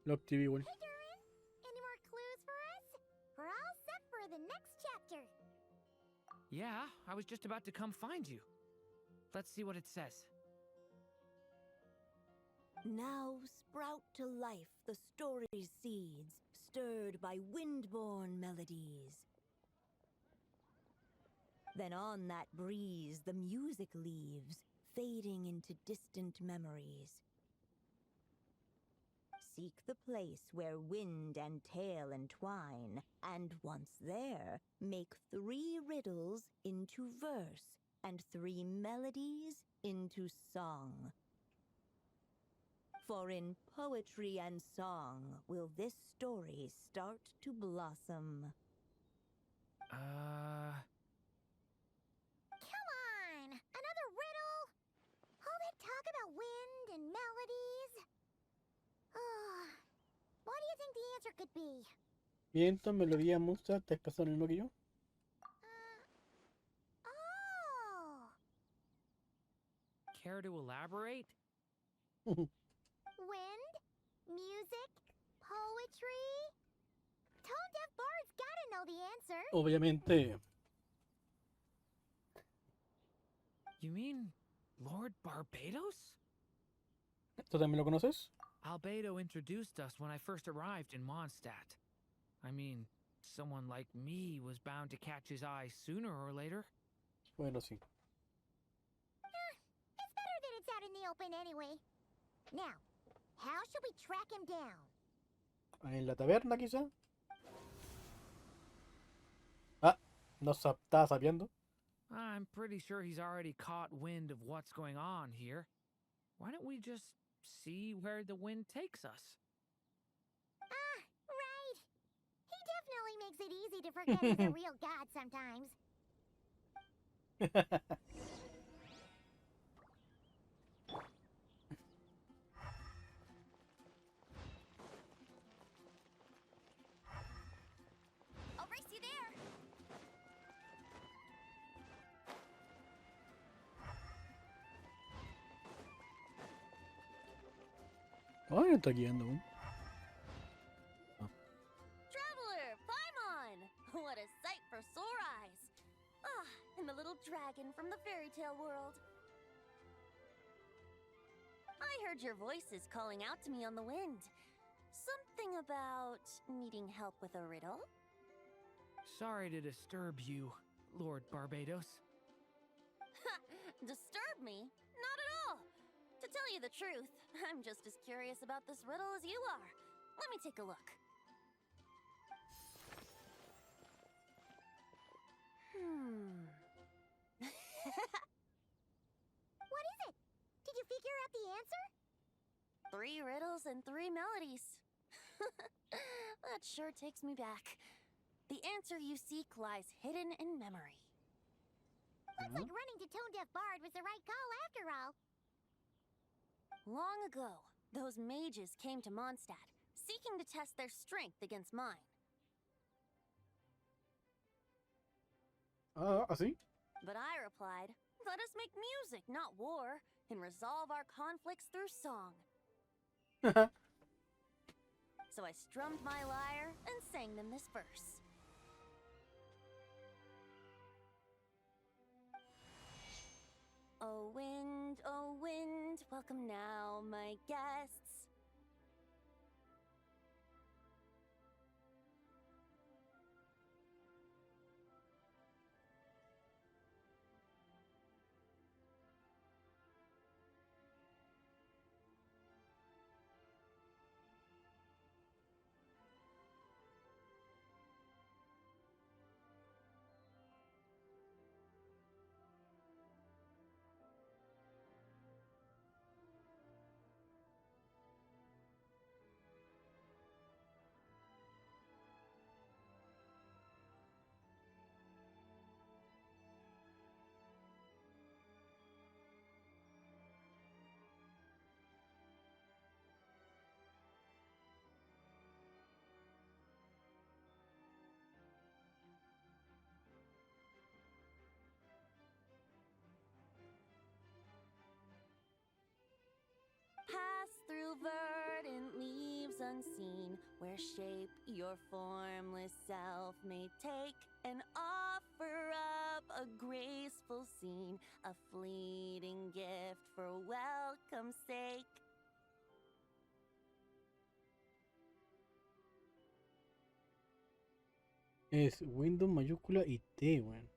Lo activé igual. Hey, Durin! Any more clues for us? We're all set for the next chapter. Yeah, I was just about to come find you. Let's see what it says. Now sprout to life the story's seeds, stirred by wind-born melodies. Then on that breeze the music leaves, fading into distant memories. Seek the place where wind and tale entwine, and once there, make 3 riddles into verse, and 3 melodies into song. For in poetry and song will this story start to blossom. Come on! Another riddle? All that talk about wind and melodies? What do you think the answer could be? Viento, melodía, música, ¿te pasó lo mismo que yo? Oh! Care to elaborate? Wind, music, poetry. Tone deaf bards gotta know the answer. Obviamente. You mean Lord Barbados? ¿Tú también lo conoces? Albedo introduced us when I first arrived in Mondstadt. I mean, someone like me was bound to catch his eye sooner or later. Bueno, sí. It's better that it's out in the open anyway. Now, how should we track him down? En la taberna, quizá. Ah, nos está sapeando. I'm pretty sure he's already caught wind of what's going on here. Why don't we just see where the wind takes us? Ah, right. He definitely makes it easy to forget he's a real god sometimes. I'll race you there! Ay, está guiando aún. Traveler, Paimon! What a sight for sore eyes! Ah, and the little dragon from the fairy tale world. I heard your voices calling out to me on the wind. Something about needing help with a riddle? Sorry to disturb you, Lord Barbados. Disturb me? Not at all! To tell you the truth, I'm just as curious about this riddle as you are. Let me take a look. What is it? Did you figure out the answer? 3 riddles and 3 melodies. That sure takes me back. The answer you seek lies hidden in memory. Looks like running to Tone Deaf Bard was the right call after all. Long ago, those mages came to Mondstadt, seeking to test their strength against mine. Ah, ¿así? But I replied, let us make music, not war, and resolve our conflicts through song. So I strummed my lyre and sang them this verse. Oh wind, welcome now, my guests. Pass through verdant leaves unseen, where shape your formless self may take, and offer up a graceful scene, a fleeting gift for welcome's sake. Es Windows mayúscula y T, weón.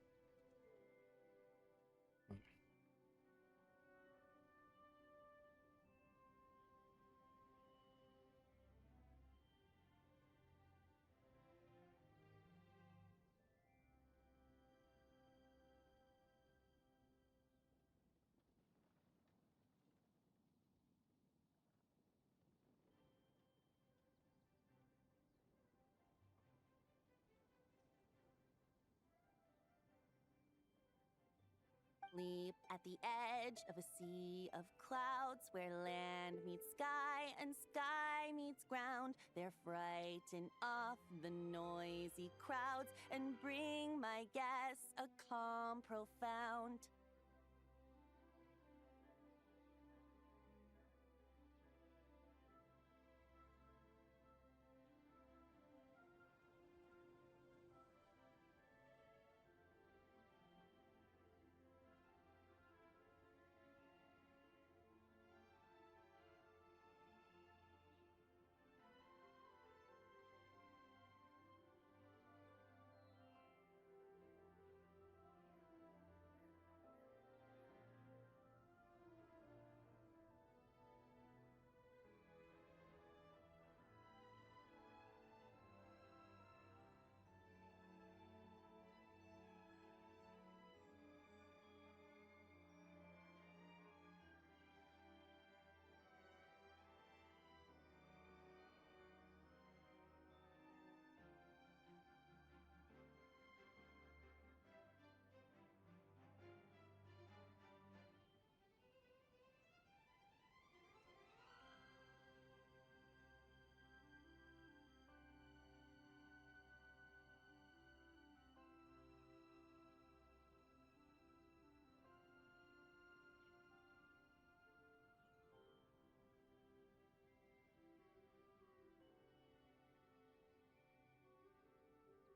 Leap at the edge of a sea of clouds where land meets sky and sky meets ground. There frighten off the noisy crowds and bring my guests a calm profound.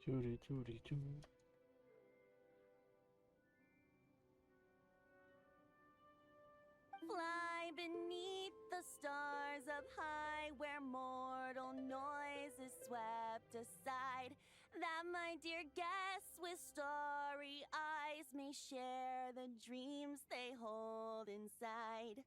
Churi, churi, churi. Fly beneath the stars up high, where mortal noise is swept aside, that my dear guests with starry eyes may share the dreams they hold inside.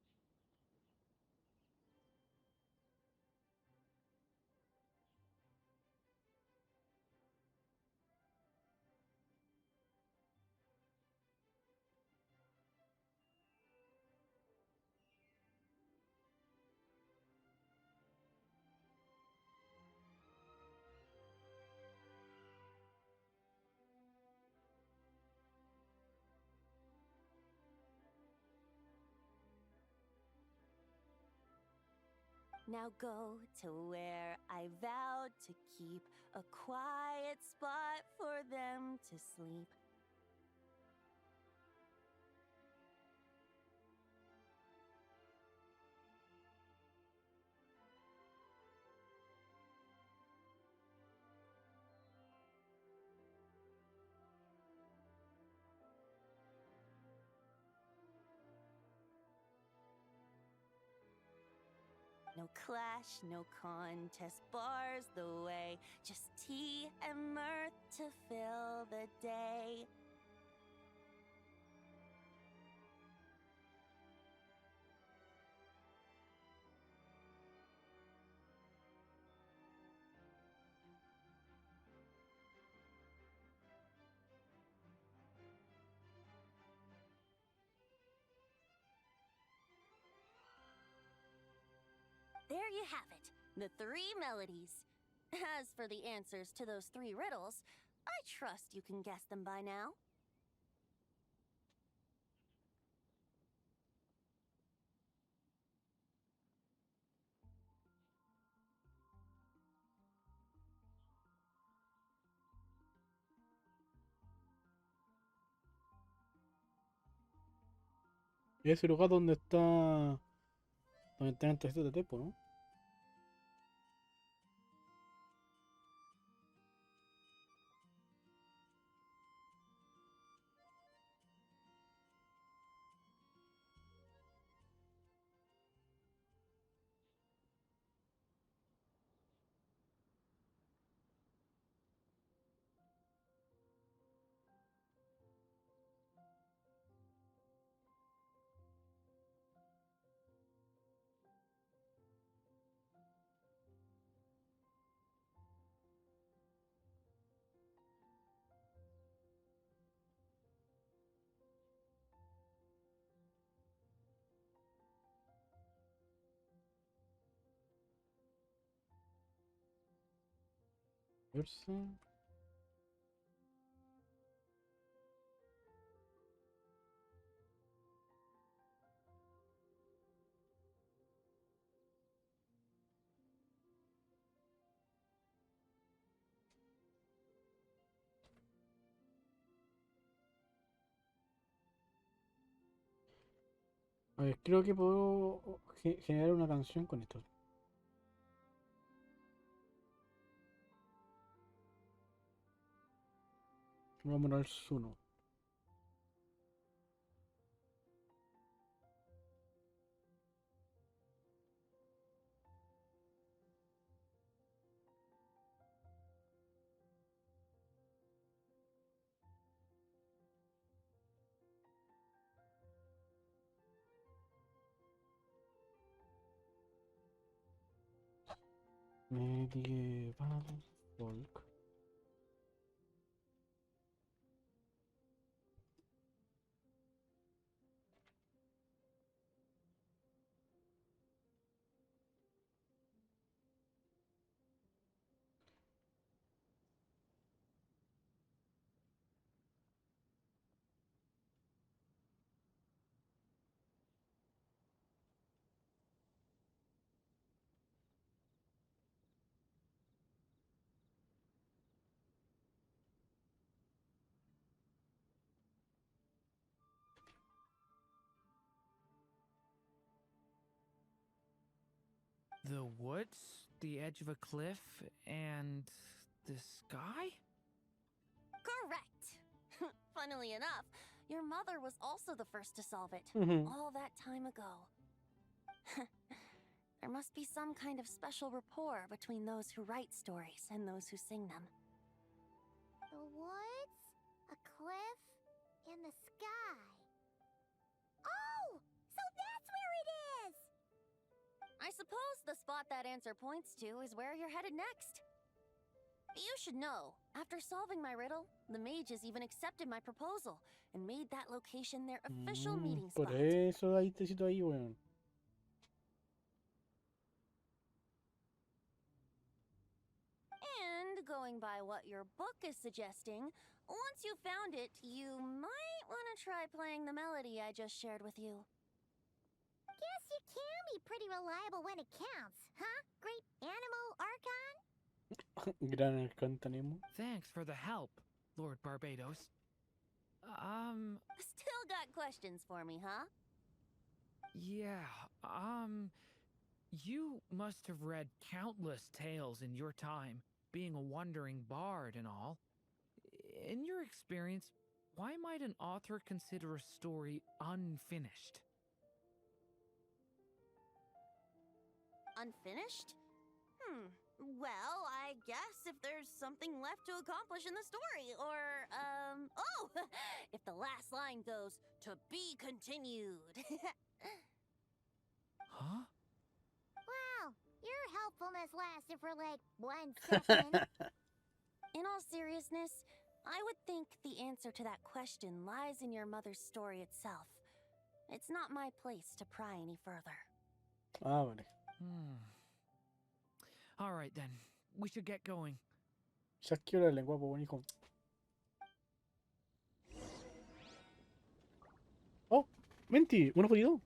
Now go to where I vowed to keep a quiet spot for them to sleep. No clash, no contest bars the way, just tea and mirth to fill the day. There you have it, the 3 melodies. As for the answers to those 3 riddles, I trust you can guess them by now. Es el lugar donde está. Donde está el tercer de Tepo, ¿no? Verse. A ver, creo que puedo generar una canción con esto. Vamos al Suno. Medieval folk. The woods, the edge of a cliff, and the sky? Correct. Funnily enough, your mother was also the first to solve it, Mhm. all that time ago. There must be some kind of special rapport between those who write stories and those who sing them. The woods, a cliff, and the sky. Oh! So that's where it is! I suppose the spot that answer points to is where you're headed next. You should know, after solving my riddle, the mages even accepted my proposal and made that location their official meeting Por spot. eso ahí te cito ahí, weón. And going by what your book is suggesting, once you found it, you might want to try playing the melody I just shared with you. Guess you can be pretty reliable when it counts, huh? Great animal archon? Gran alcantanemo. Thanks for the help, Lord Barbados. Still got questions for me, huh? Yeah, you must have read countless tales in your time, being a wandering bard and all. In your experience, why might an author consider a story unfinished? Unfinished? Well, I guess if there's something left to accomplish in the story, or, oh! If the last line goes, "To be continued." Huh? Wow, your helpfulness lasted for like 1 second. In all seriousness, I would think the answer to that question lies in your mother's story itself. It's not my place to pry any further. Ah, vale. All right then, we should get going. Ya es que hora el lenguaje, buen hijo. Oh, menti, uno jodido.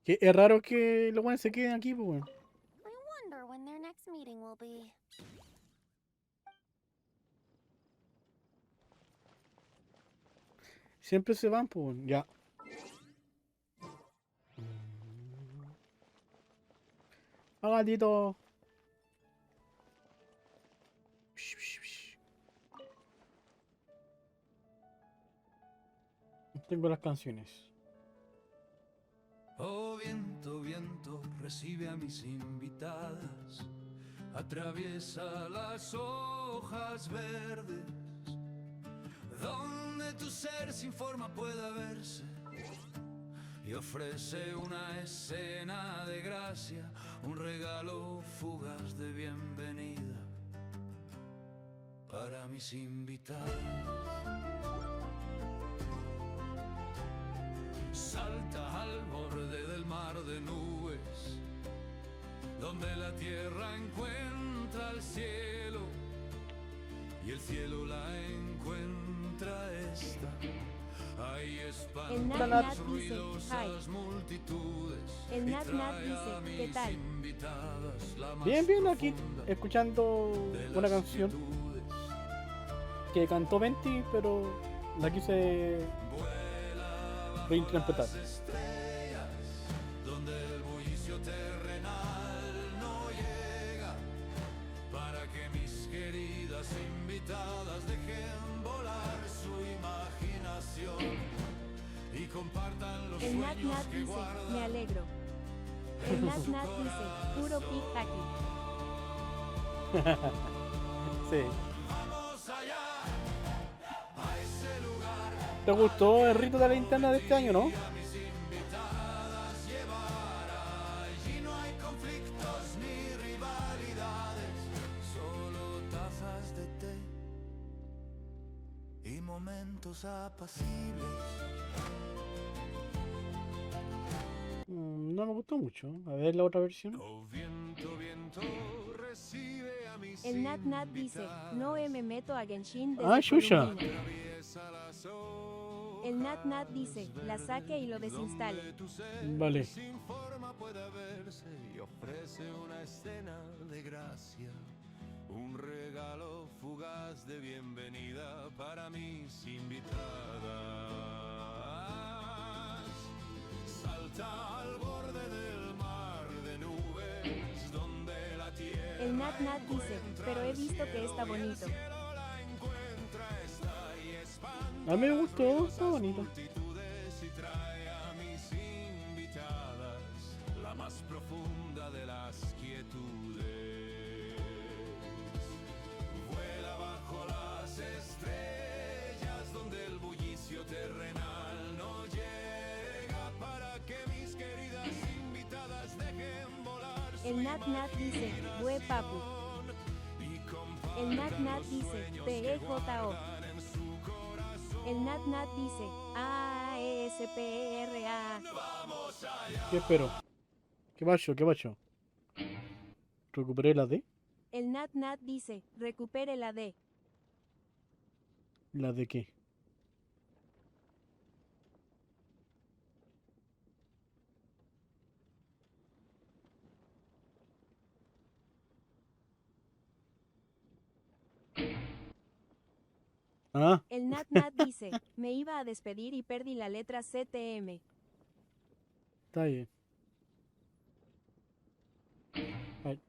Que es raro que los buenos se queden aquí, pues, weón. I wonder when their next meeting will be. Siempre se van, pues, weón. Ya. Ah, gatito. Tengo las canciones. Oh viento, viento, recibe a mis invitadas, atraviesa las hojas verdes, donde tu ser sin forma pueda verse, y ofrece una escena de gracia, un regalo fugaz de bienvenida, para mis invitadas. Salta al borde del mar de nubes, donde la tierra encuentra el cielo y el cielo la encuentra esta. Ahí El espantan Nat las dice, ruidosas multitudes. El y Nat trae dice, a ¿qué mis tal? invitadas la más Bien, bien, aquí profunda escuchando de una las canción quietudes. que cantó Venti, pero la quise Vuela bajo reinterpretar. las estrellas, donde el bullicio terrenal no llega, para que mis queridas invitadas dejen volar su imaginación y compartan los El Nat sueños que dice, guardan. me alegro. El Nat dice, puro pit aquí. Sí. Vamos allá, a ese lugar, ¿Te gustó el rito de la linterna de este año, no? a mis invitadas llevar. Allí no hay conflictos ni rivalidades, solo tazas de té y momentos apacibles. No me gustó mucho. A ver la otra versión. Oh, viento, viento, recibe a mis El Nat dice, no me meto a Genshin desde Ah, Shusha. Columbina. Atraviesa las hojas El Nat dice, la saque y lo desinstale. donde tu ser Vale. sin forma puede verse y ofrece una escena de gracia, un regalo fugaz de bienvenida para mis invitadas. Salta al borde del mar de nubes, donde la tierra El Nat dice, pero he visto que está bonito. la encuentra, está y espanta A mí me gustó, está bonito. multitudes y trae a mis invitadas la más profunda de las quietudes. Vuela bajo las estrellas, donde el bullicio terrenal no llega, para que mis queridas invitadas dejen volar su El Nat dice, bue papu. y compartan El Nat dice, PEJO. en su corazón. El Nat dice, AESPRA. ¿Qué espero? ¿Qué pasó? ¿Qué pasó? ¿Recuperé la D? El Nat dice, recupere la D. ¿La de qué? Ah, El Nat dice, me iba a despedir y perdí la letra CTM. está bien. Ay,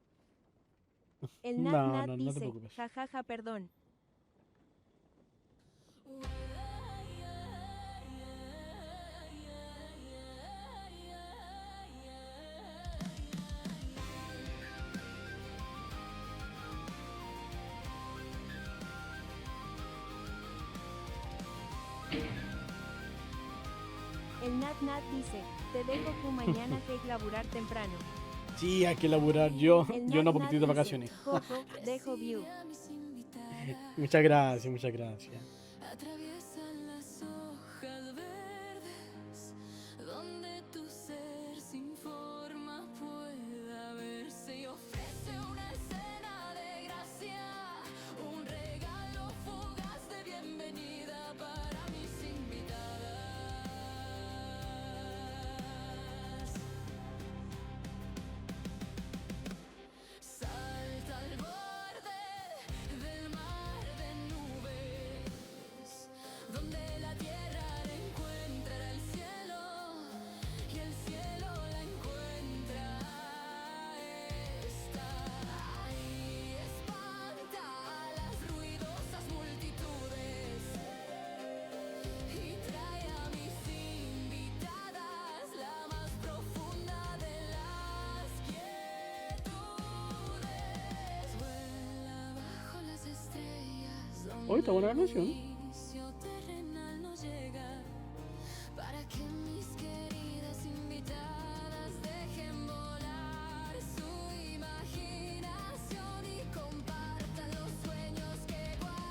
El No, Nat no te dice, preocupes. jajaja, perdón. El Nat dice, te dejo tú mañana que hay que laburar temprano. sí, hay que laburar. Yo El no Nat poquitito de dice, vacaciones. Coco, dejo view. Muchas gracias, muchas gracias. Atraviesan las hojas verdes, donde tu ser sin forma pueda verse y ofrece una escena de gracia, un regalo fugaz de bienvenida para mis invitadas. Salta al borde del mar de nubes, donde la tierra le encuentra el cielo y el cielo la encuentra esta. Ahí espanta a las ruidosas multitudes y trae a mis invitadas la más profunda de las quietudes. Vuela bajo las estrellas, Hoy está buena la canción. bullicio terrenal no llega, para que mis queridas invitadas dejen volar su imaginación y compartan los sueños que guardan.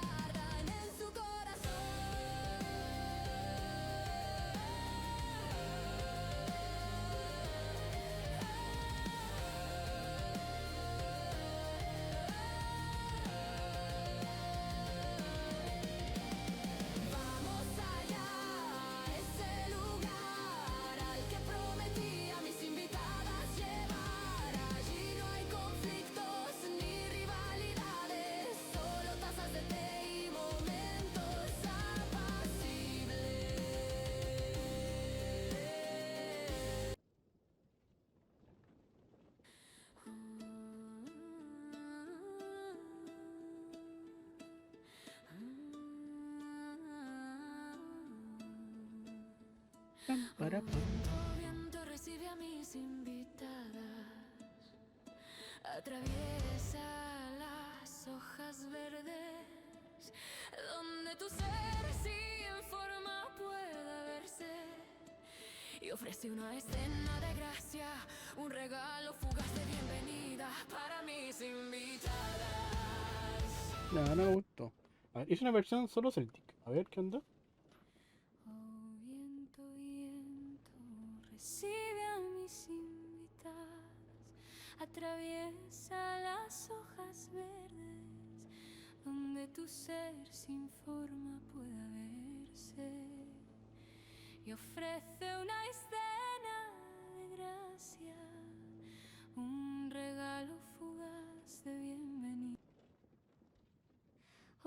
Pam, para, pam. Viento, viento recibe a mis invitadas, atraviesa las hojas verdes, donde tu ser sin forma pueda verse, y ofrece una escena de gracia, un regalo fugaz de bienvenida para mis invitadas. No, no me gustó. A ver, hice una versión solo Celtic. A ver, ¿qué onda? Oh, viento, viento, recibe a mis invitadas, atraviesa las hojas verdes, donde tu ser sin forma pueda verse, y ofrece una escena de gracia, un regalo fugaz de bienvenida.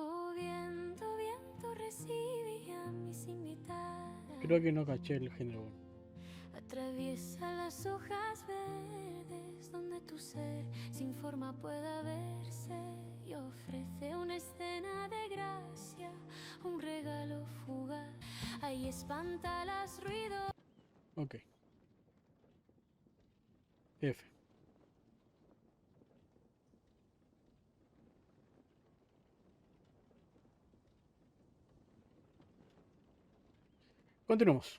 Oh, viento, viento, recibe a mis invitadas. Creo que no caché el género. Atraviesa las hojas verdes, donde tu ser sin forma pueda verse, y ofrece una escena de gracia, un regalo fugaz. Ahí espanta las ruidos. Ok. F. Continuamos.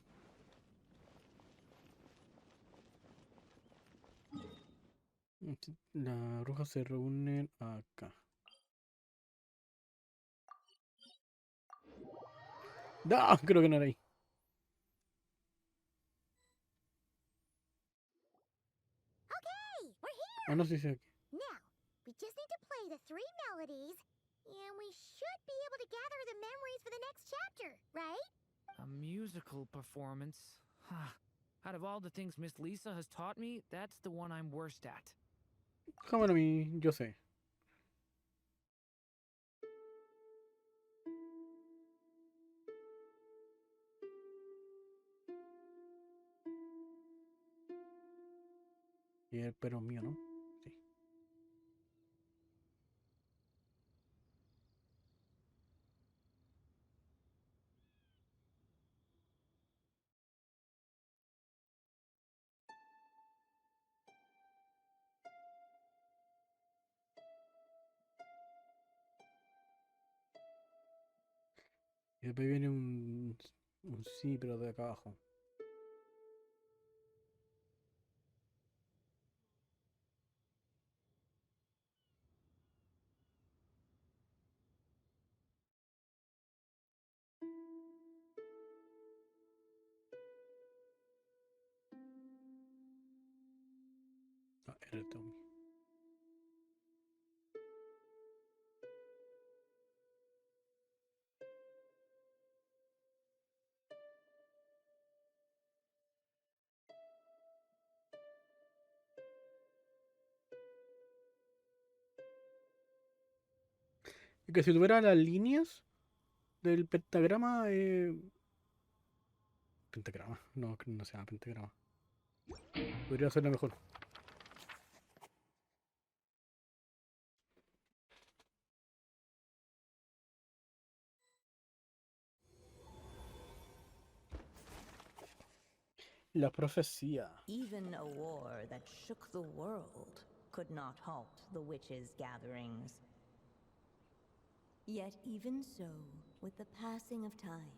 Las brujas se reúnen acá. ¡Ah! Creo que no era ahí. Okay, we're here. Ah, no sé si es aquí. Now, we just need to play the 3 melodies, and we should be able to gather the memories for the next chapter, right? A musical performance? Huh. Out of all the things Miss Lisa has taught me, that's the one I'm worst at. Cámara a mí, yo sé. Y el pero mío, ¿no? Sí. Y después viene un sí, pero de acá abajo. Ah, era el Tommy. Y que si tuviera las líneas del pentagrama, pentagrama, no, que no se llama pentagrama. Podría ser la mejor. La profecía. Even a war that shook the world could not halt the witches' gatherings. Yet even so, with the passing of time,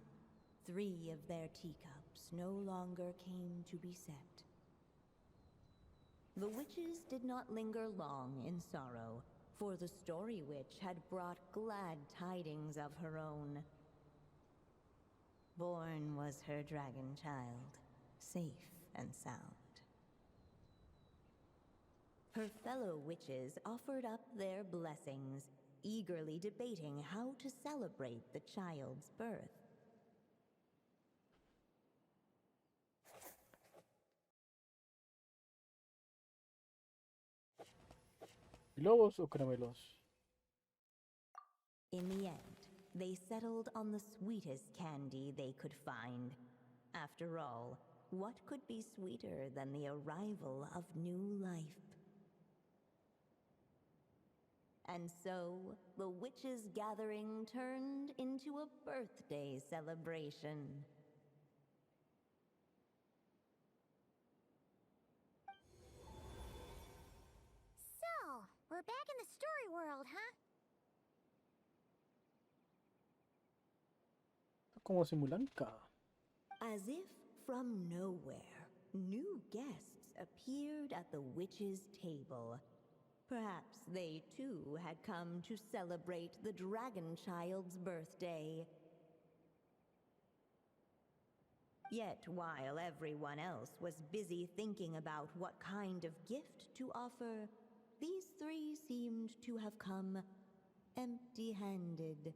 3 of their teacups no longer came to be set. The witches did not linger long in sorrow, for the Story Witch had brought glad tidings of her own. Born was her dragon child, safe and sound. Her fellow witches offered up their blessings, eagerly debating how to celebrate the child's birth. ¿Globos o caramelos? In the end, they settled on the sweetest candy they could find. After all, what could be sweeter than the arrival of new life? And so, the witches' gathering turned into a birthday celebration. we're back in the story world, huh? Como simulanca. As if from nowhere, new guests appeared at the witch's table. Perhaps they too had come to celebrate the dragon child's birthday. Yet while everyone else was busy thinking about what kind of gift to offer, these three seemed to have come empty-handed.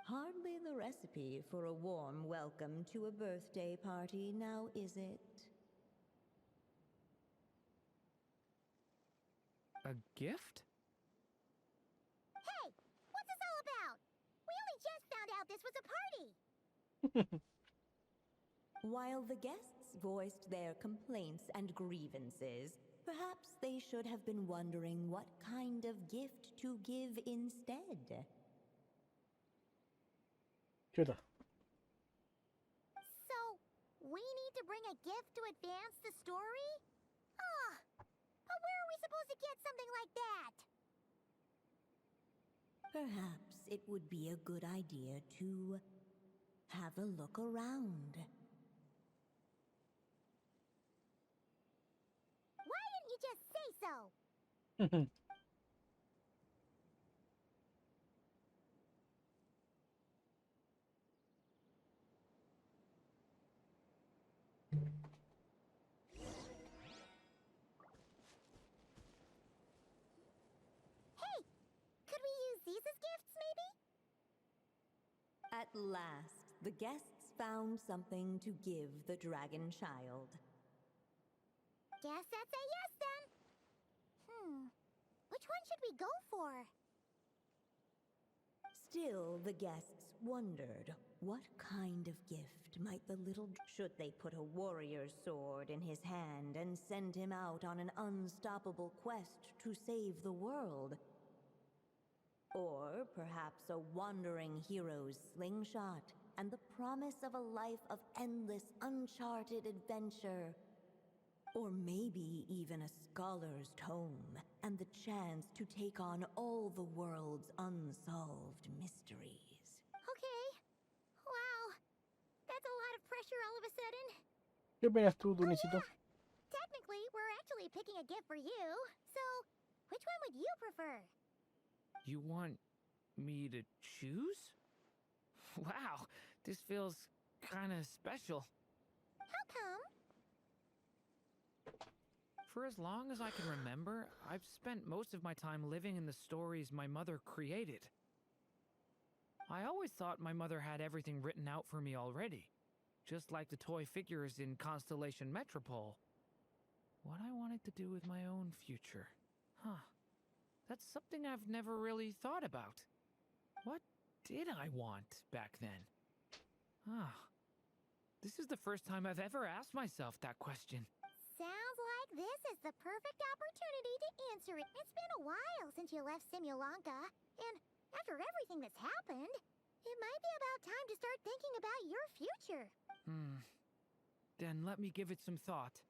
Hardly the recipe for a warm welcome to a birthday party, now is it? A gift? Hey, what's this all about? We only just found out this was a party. While the guests voiced their complaints and grievances, perhaps they should have been wondering what kind of gift to give instead. ¿Qué onda? So, we need to bring a gift to advance the story? But where are we supposed to get something like that? Perhaps it would be a good idea to have a look around. Why didn't you just say so? Hey, could we use these as gifts, maybe? At last, the guests found something to give the dragon child. Guess that's a yes then. Which one should we go for? Still, the guests wondered what kind of gift might the little... Should they put a warrior's sword in his hand and send him out on an unstoppable quest to save the world? Or perhaps a wandering hero's slingshot and the promise of a life of endless, uncharted adventure? Or maybe even a scholar's tome and the chance to take on all the world's unsolved mysteries. Okay. Wow. That's a lot of pressure all of a sudden. ¿Qué opinas tú, Durincito? Technically, we're actually picking a gift for you. So, which one would you prefer? You want me to choose? Wow, this feels kind of special. How come? For as long as I can remember, I've spent most of my time living in the stories my mother created. I always thought my mother had everything written out for me already, just like the toy figures in Constellation Metropole. What I wanted to do with my own future. That's something I've never really thought about. What did I want back then? This is the first time I've ever asked myself that question. Sounds like this is the perfect opportunity to answer it. It's been a while since you left Simulanka, and after everything that's happened, it might be about time to start thinking about your future. Then let me give it some thought.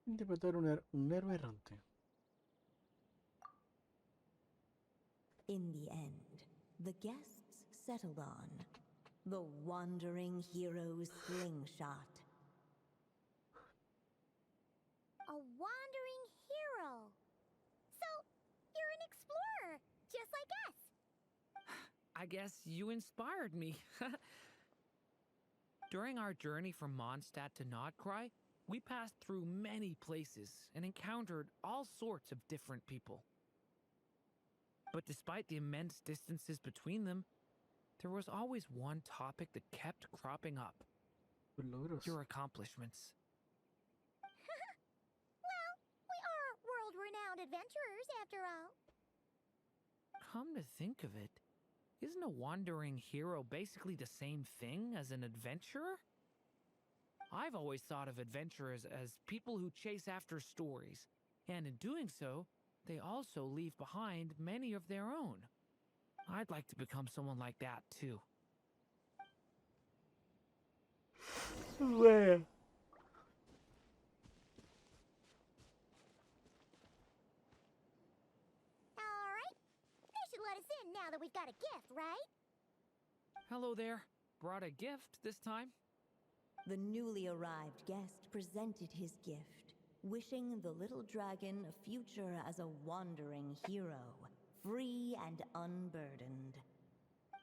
Interpretar un héroe errante. In the end, the guests settled on the wandering hero's slingshot. A wandering hero. So, you're an explorer, just like us. I guess you inspired me. During our journey from Mondstadt to Nodcry, we passed through many places and encountered all sorts of different people. But despite the immense distances between them, there was always one topic that kept cropping up. Logros. Your accomplishments. Well, we are world-renowned adventurers, after all. Come to think of it, isn't a wandering hero basically the same thing as an adventurer? I've always thought of adventurers as people who chase after stories, and in doing so, they also leave behind many of their own. I'd like to become someone like that, too. Bueno. Alright. They should let us in now that we've got a gift, right? Hello there. Brought a gift this time? The newly arrived guest presented his gift, wishing the little dragon a future as a wandering hero, free and unburdened.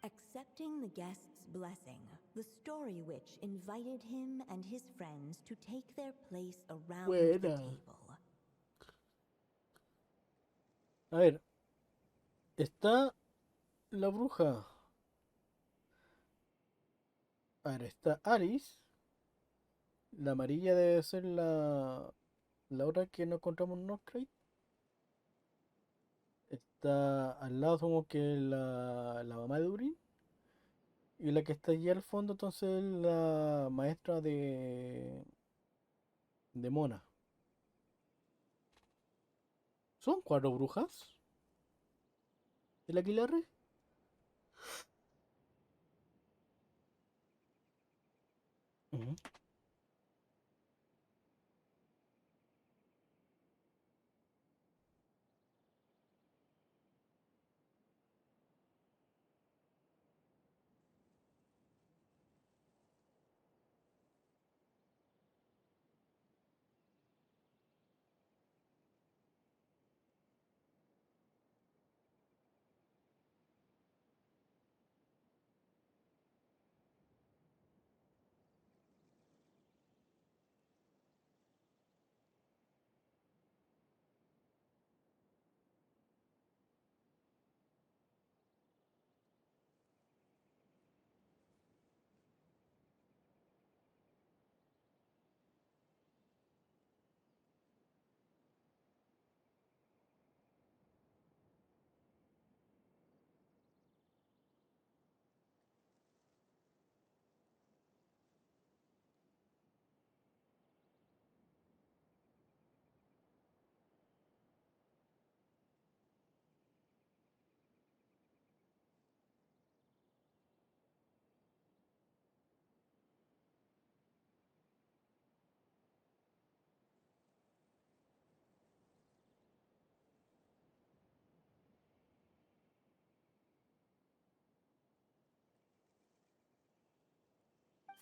Accepting the guest's blessing, the Story Witch invited him and his friends to take their place around the Buena. table. A ver. Está la bruja. A ver, está Alice. La amarilla debe ser la otra que no encontramos en Northcrate. Está al lado como que la mamá de Durin. Y la que está allí al fondo entonces es la maestra de Mona. ¿Son 4 brujas? ¿El Aquelarre? Ujú.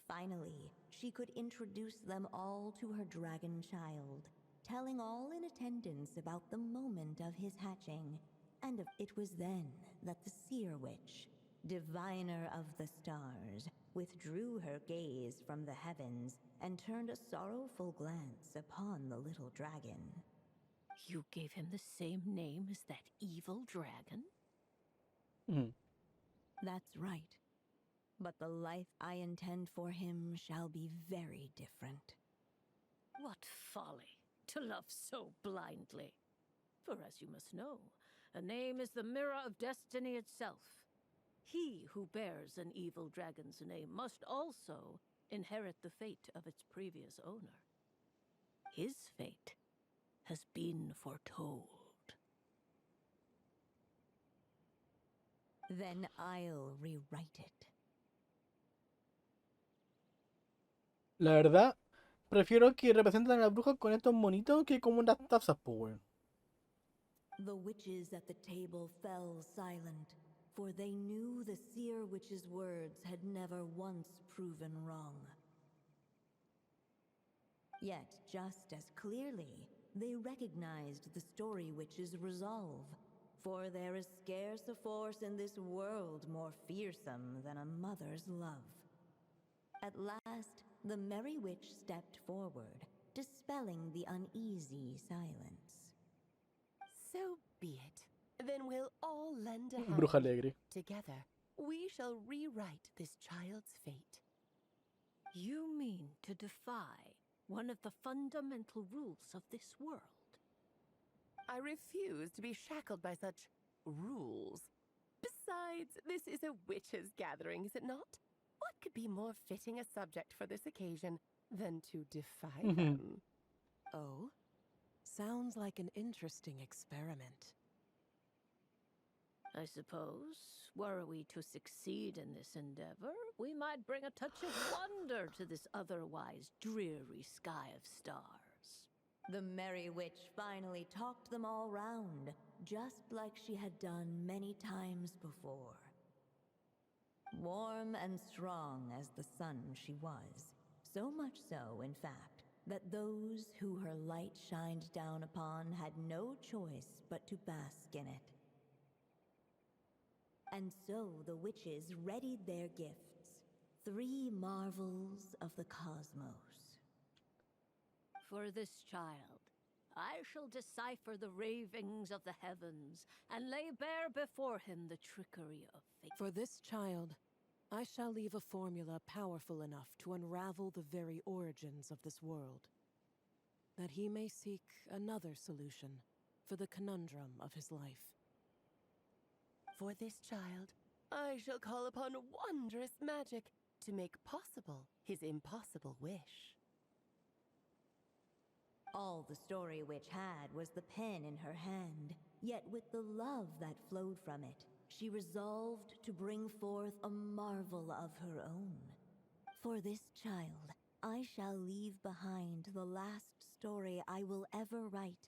Finally, she could introduce them all to her dragon child, telling all in attendance about the moment of his hatching. It was then that the Seer Witch, diviner of the stars, withdrew her gaze from the heavens and turned a sorrowful glance upon the little dragon. You gave him the same name as that evil dragon? Ujú. That's right. But the life I intend for him shall be very different. What folly to love so blindly. For as you must know, a name is the mirror of destiny itself. He who bears an evil dragon's name must also inherit the fate of its previous owner. His fate has been foretold. Then I'll rewrite it. La verdad, prefiero que representen a la bruja con estos monitos que como unas tazas, pues, weón. The witches at the table fell silent, for they knew the Seer Witch's words had never once proven wrong. Yet, just as clearly, they recognized the Story Witch's resolve, for there is scarce a force in this world more fearsome than a mother's love. At last, the Merry Witch stepped forward, dispelling the uneasy silence. So be it. Then we'll all lend a hand. Bruja alegre. Together, we shall rewrite this child's fate. You mean to defy one of the fundamental rules of this world? I refuse to be shackled by such rules. Besides, this is a witches' gathering, is it not? What could be more fitting a subject for this occasion than to defy them? Oh? Sounds like an interesting experiment. I suppose, were we to succeed in this endeavor, we might bring a touch of wonder to this otherwise dreary sky of stars. The Merry Witch finally talked them all round, just like she had done many times before. Warm and strong as the sun she was, so much so, in fact, that those who her light shined down upon had no choice but to bask in it. And so the witches readied their gifts, 3 marvels of the cosmos. For this child, I shall decipher the ravings of the heavens and lay bare before him the trickery of fate. For this child, I shall leave a formula powerful enough to unravel the very origins of this world, that he may seek another solution for the conundrum of his life. For this child, I shall call upon wondrous magic to make possible his impossible wish. All the Story Witch had was the pen in her hand, yet with the love that flowed from it, she resolved to bring forth a marvel of her own. For this child, I shall leave behind the last story I will ever write,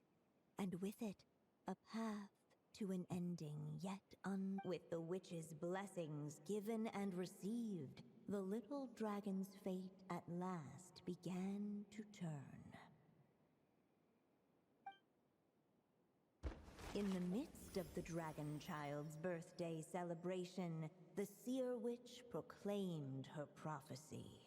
and with it, a path to an ending yet With the witch's blessings given and received, the little dragon's fate at last began to turn. In the midst of the dragon child's birthday celebration, the seer witch proclaimed her prophecy.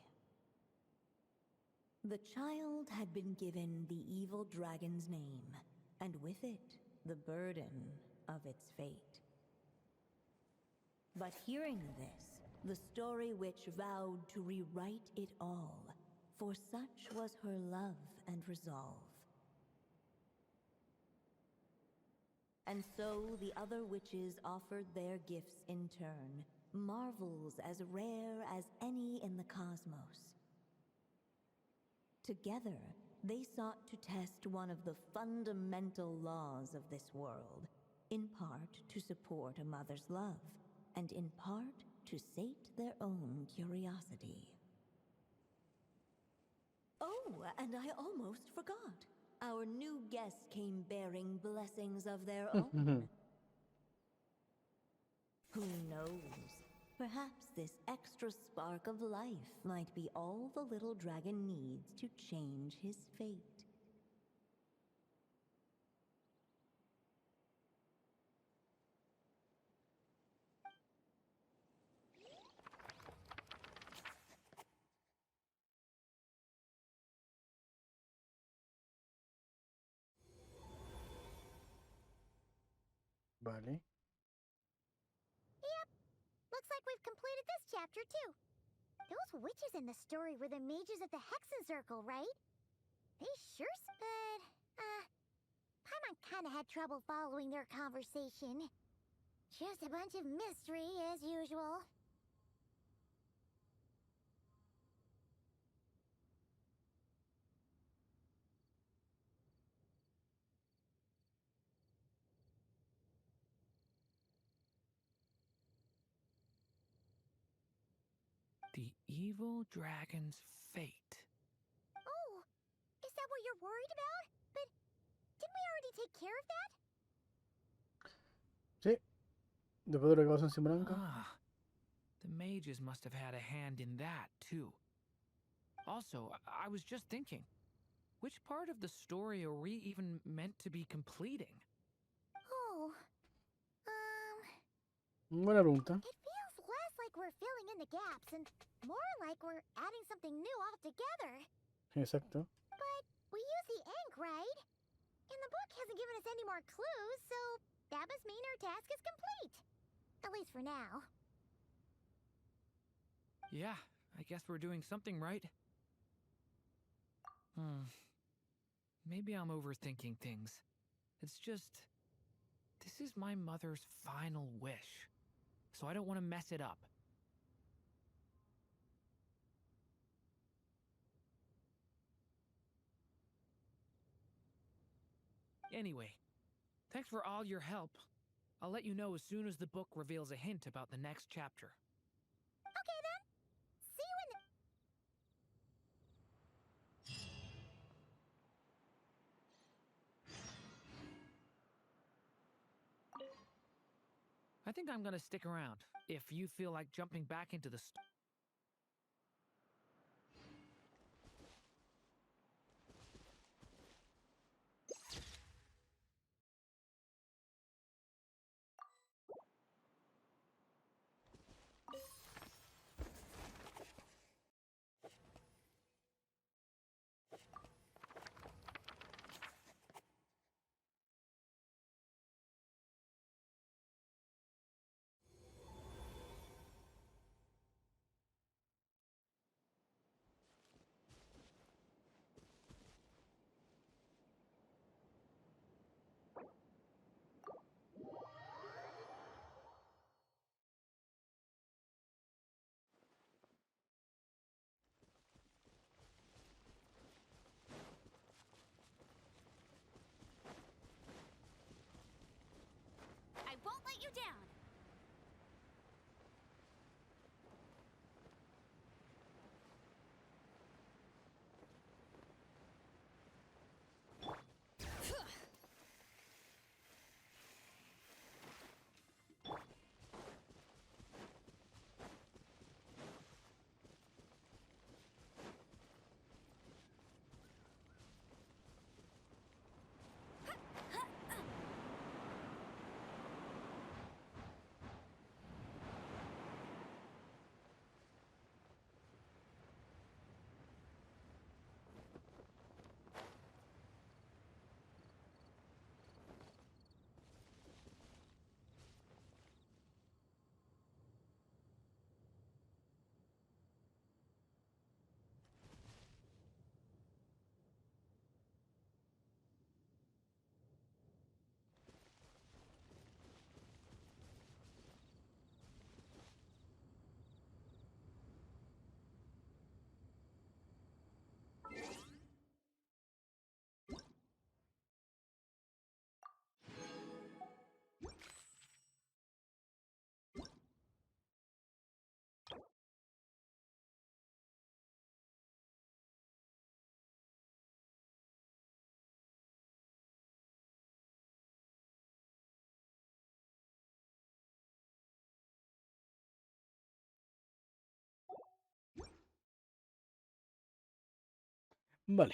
The child had been given the evil dragon's name, and with it, the burden of its fate. But hearing this, the Story Witch vowed to rewrite it all, for such was her love and resolve. And so the other witches offered their gifts in turn, marvels as rare as any in the cosmos. Together, they sought to test one of the fundamental laws of this world, in part to support a mother's love, and in part to sate their own curiosity. Oh, and I almost forgot. Our new guests came bearing blessings of their own. Who knows? Perhaps this extra spark of life might be all the little dragon needs to change his fate. Vale. Yep. Looks like we've completed this chapter, too. Those witches in the story were the mages of the Hexen Circle, right? They sure but, Paimon kinda had trouble following their conversation. Just a bunch of mystery, as usual. The evil dragon's fate. Oh, is that what you're worried about? But didn't we already take care of that? Sí. Después de lo que pasó en Simbranca. Ah, the mages must have had a hand in that, too. Also, I was just thinking, which part of the story are we even meant to be completing? Oh, Buena pregunta. it feels less like we're filling in the gaps and more like we're adding something new altogether. Exacto. But we use the ink, right? And the book hasn't given us any more clues, so that must mean our task is complete. At least for now. Yeah, I guess we're doing something right. Maybe I'm overthinking things. It's just, this is my mother's final wish, so I don't want to mess it up. Anyway, thanks for all your help. I'll let you know as soon as the book reveals a hint about the next chapter. Okay then. See you in the... I think I'm gonna stick around, if you feel like jumping back into the I won't let you down. Vale.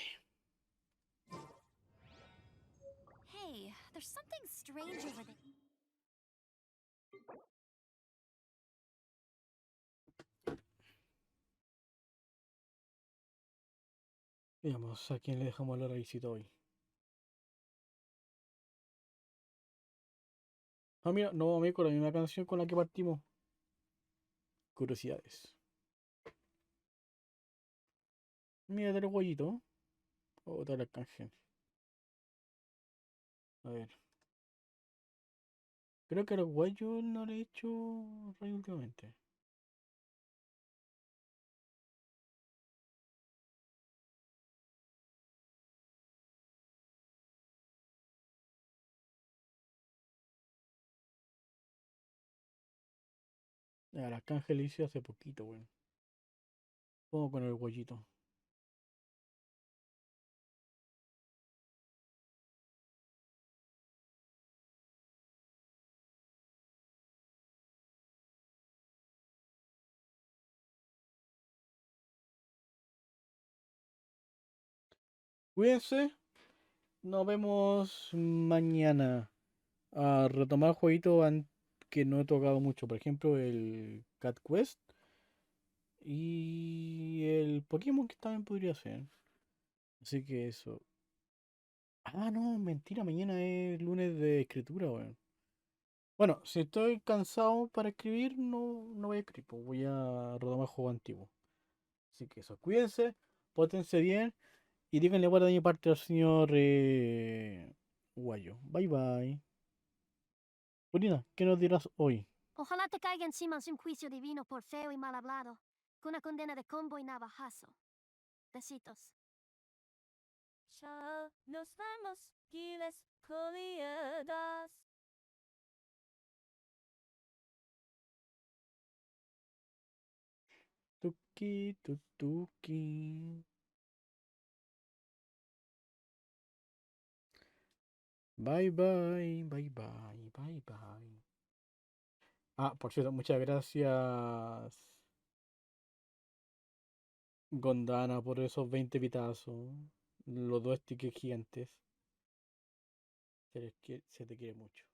Hey, there's something strange over there. Veamos a quién le dejamos la visita hoy. Ah, mira, no, me con la misma canción con la que partimos. Curiosidades. Mira, del guayito. O tal arcángel. A ver. Creo que a los guayos no le he hecho rey últimamente. El arcángel hice hace poquito, weón. Pongo con el guayito. Cuídense. Nos vemos mañana. A retomar jueguitos que no he tocado mucho. Por ejemplo, el Cat Quest. Y el Pokémon que también podría ser. Así que eso. Ah, no, mentira. Mañana es lunes de escritura, weón. Bueno, si estoy cansado para escribir, no voy a escribir. Pues voy a retomar juego antiguo. Así que eso. Cuídense. Pótense bien. Y díganle guarda de mi parte al señor Guayo. Bye bye. Corina, ¿qué nos dirás hoy? Ojalá te caiga encima un juicio divino por feo y mal hablado, con una condena de combo y navajazo. Besitos. Chao, nos vemos, giles coliadas. Tuki, tuki. Bye bye, bye bye, bye bye. Ah, por cierto, muchas gracias, Gondana, por esos 20 pitazos. Los dos tickets gigantes. Se te quiere mucho.